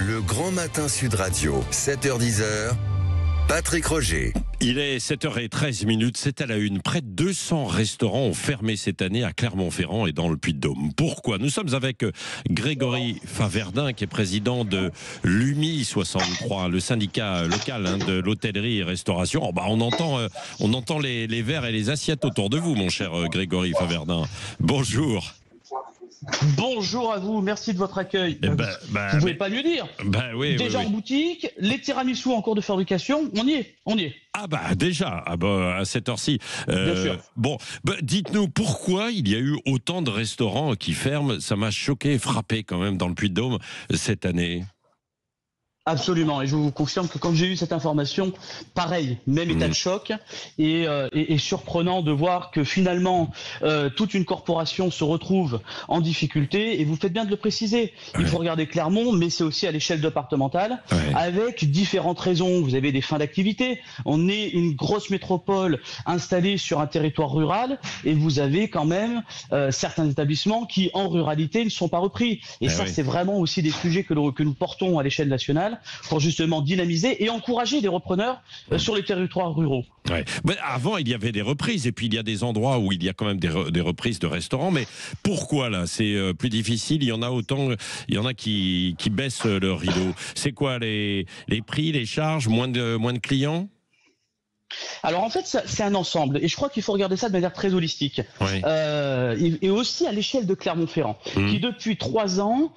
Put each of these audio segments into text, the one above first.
Le Grand Matin Sud Radio, 7h-10h, Patrick Roger. Il est 7h13, c'est à la une. Près de 200 restaurants ont fermé cette année à Clermont-Ferrand et dans le Puy-de-Dôme. Pourquoi ? Nous sommes avec Grégory Faverdin, qui est président de l'UMI 63, le syndicat local de l'hôtellerie et restauration. On entend les verres et les assiettes autour de vous, mon cher Grégory Faverdin. Bonjour. Bonjour à vous, merci de votre accueil. Vous ne pouvez pas mieux dire. Oui, déjà oui. En boutique, les tiramisu en cours de fabrication, on y est. Déjà, à cette heure-ci. Bien sûr. Dites-nous pourquoi il y a eu autant de restaurants qui ferment. Ça m'a choqué, frappé quand même dans le Puy-de-Dôme cette année. Absolument, et je vous confirme que quand j'ai eu cette information, pareil, même état de choc, et surprenant de voir que finalement toute une corporation se retrouve en difficulté, et vous faites bien de le préciser, il faut regarder Clermont, mais c'est aussi à l'échelle départementale, avec différentes raisons. Vous avez des fins d'activité, on est une grosse métropole installée sur un territoire rural, et vous avez quand même certains établissements qui en ruralité ne sont pas repris, et c'est vraiment aussi des sujets que nous portons à l'échelle nationale, pour justement dynamiser et encourager les repreneurs sur les territoires ruraux. Mais avant, il y avait des reprises, et puis il y a des endroits où il y a quand même des reprises de restaurants. Mais pourquoi là, c'est plus difficile? Il y en a qui baissent le rideau. C'est quoi les prix, les charges, moins de clients? Alors en fait, c'est un ensemble, et je crois qu'il faut regarder ça de manière très holistique. Et aussi à l'échelle de Clermont-Ferrand, qui depuis 3 ans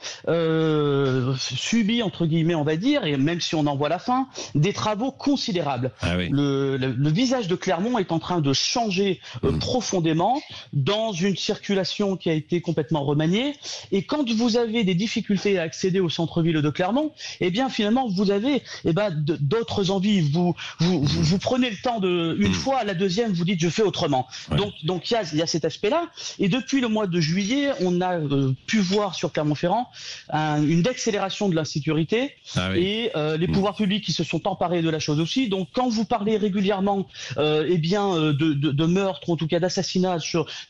subit, entre guillemets, on va dire, et même si on en voit la fin, des travaux considérables. Le visage de Clermont est en train de changer profondément dans une circulation qui a été complètement remaniée. Et quand vous avez des difficultés à accéder au centre-ville de Clermont, eh bien finalement vous avez d'autres envies. Vous prenez le temps une fois, à la deuxième, vous dites je fais autrement. Donc il y a cet aspect-là. Et depuis le mois de juillet, on a pu voir sur Clermont-Ferrand une accélération de l'insécurité et les pouvoirs publics qui se sont emparés de la chose aussi. Donc quand vous parlez régulièrement de meurtres, en tout cas d'assassinats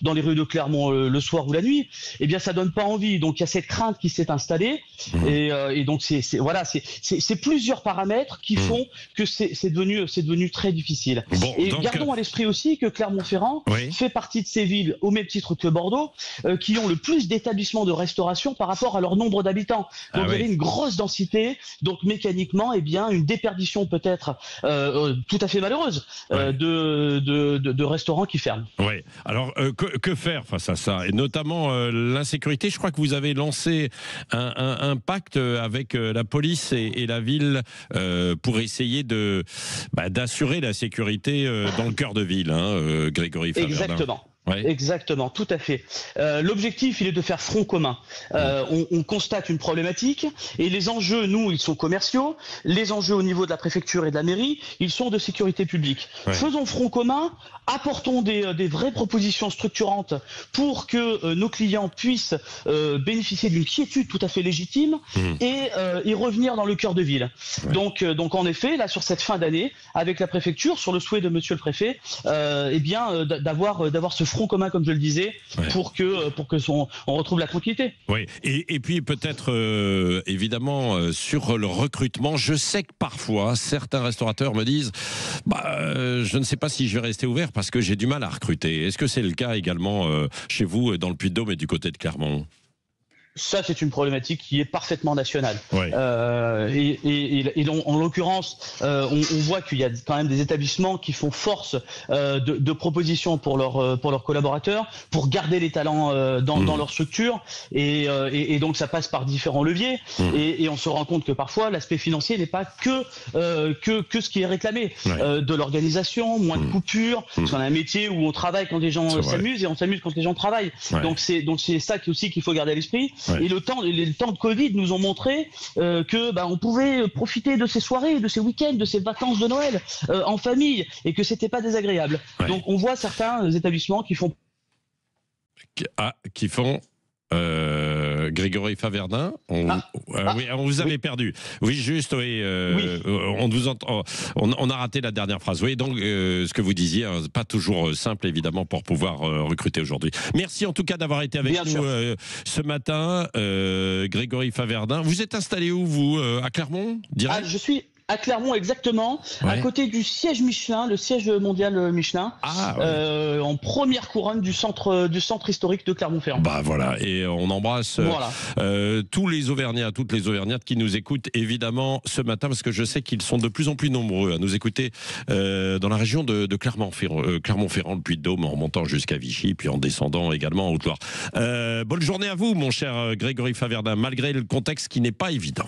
dans les rues de Clermont le soir ou la nuit, eh bien ça donne pas envie. Donc il y a cette crainte qui s'est installée et donc c'est plusieurs paramètres qui font que c'est devenu très difficile. Gardons à l'esprit aussi que Clermont-Ferrand fait partie de ces villes, au même titre que Bordeaux, qui ont le plus d'établissements de restauration par rapport à leur nombre d'habitants. Donc vous avez une grosse densité, donc mécaniquement, une déperdition peut-être tout à fait malheureuse de restaurants qui ferment. Alors que faire face à ça? Et notamment l'insécurité. Je crois que vous avez lancé un pacte avec la police et la ville pour essayer d'assurer la sécurité dans le cœur de ville, Grégory Faverdin. Exactement, tout à fait. L'objectif, il est de faire front commun. On constate une problématique et les enjeux, nous, ils sont commerciaux. Les enjeux au niveau de la préfecture et de la mairie, ils sont de sécurité publique. Faisons front commun, apportons des vraies propositions structurantes pour que nos clients puissent bénéficier d'une quiétude tout à fait légitime et revenir dans le cœur de ville. Donc en effet, là, sur cette fin d'année, avec la préfecture, sur le souhait de monsieur le préfet, d'avoir ce front commun, comme je le disais, pour que on retrouve la tranquillité. Et puis peut-être évidemment sur le recrutement, je sais que parfois certains restaurateurs me disent je ne sais pas si je vais rester ouvert parce que j'ai du mal à recruter. Est-ce que c'est le cas également chez vous dans le Puy-de-Dôme et du côté de Clermont? Ça, c'est une problématique qui est parfaitement nationale. Et en l'occurrence, on voit qu'il y a quand même des établissements qui font force de propositions pour leurs collaborateurs, pour garder les talents dans leur structure. Et donc, ça passe par différents leviers. Et on se rend compte que parfois, l'aspect financier n'est pas que ce qui est réclamé. De l'organisation, moins de coupures. Parce qu'on a un métier où on travaille quand les gens s'amusent et on s'amuse quand les gens travaillent. Donc, c'est ça aussi qu'il faut garder à l'esprit. Et les temps de Covid nous ont montré on pouvait profiter de ces soirées, de ces week-ends, de ces vacances de Noël en famille et que c'était pas désagréable. Donc on voit certains établissements qui font Grégory Faverdin. Oui, on vous avait perdu. Oui, juste, oui. On vous entend. On a raté la dernière phrase. Oui, donc ce que vous disiez, hein, pas toujours simple évidemment pour pouvoir recruter aujourd'hui. Merci en tout cas d'avoir été avec nous ce matin, Grégory Faverdin. Vous êtes installé où, vous, à Clermont, direct? Je suis à Clermont, exactement, à côté du siège Michelin, le siège mondial Michelin, en première couronne du centre historique de Clermont-Ferrand. Bah voilà, et on embrasse tous les Auvergnats, toutes les Auvergnates qui nous écoutent évidemment ce matin, parce que je sais qu'ils sont de plus en plus nombreux à nous écouter dans la région de Clermont-Ferrand, le Puy-de-Dôme, en montant jusqu'à Vichy, puis en descendant également en Haute-Loire. Bonne journée à vous, mon cher Grégory Faverdin, malgré le contexte qui n'est pas évident.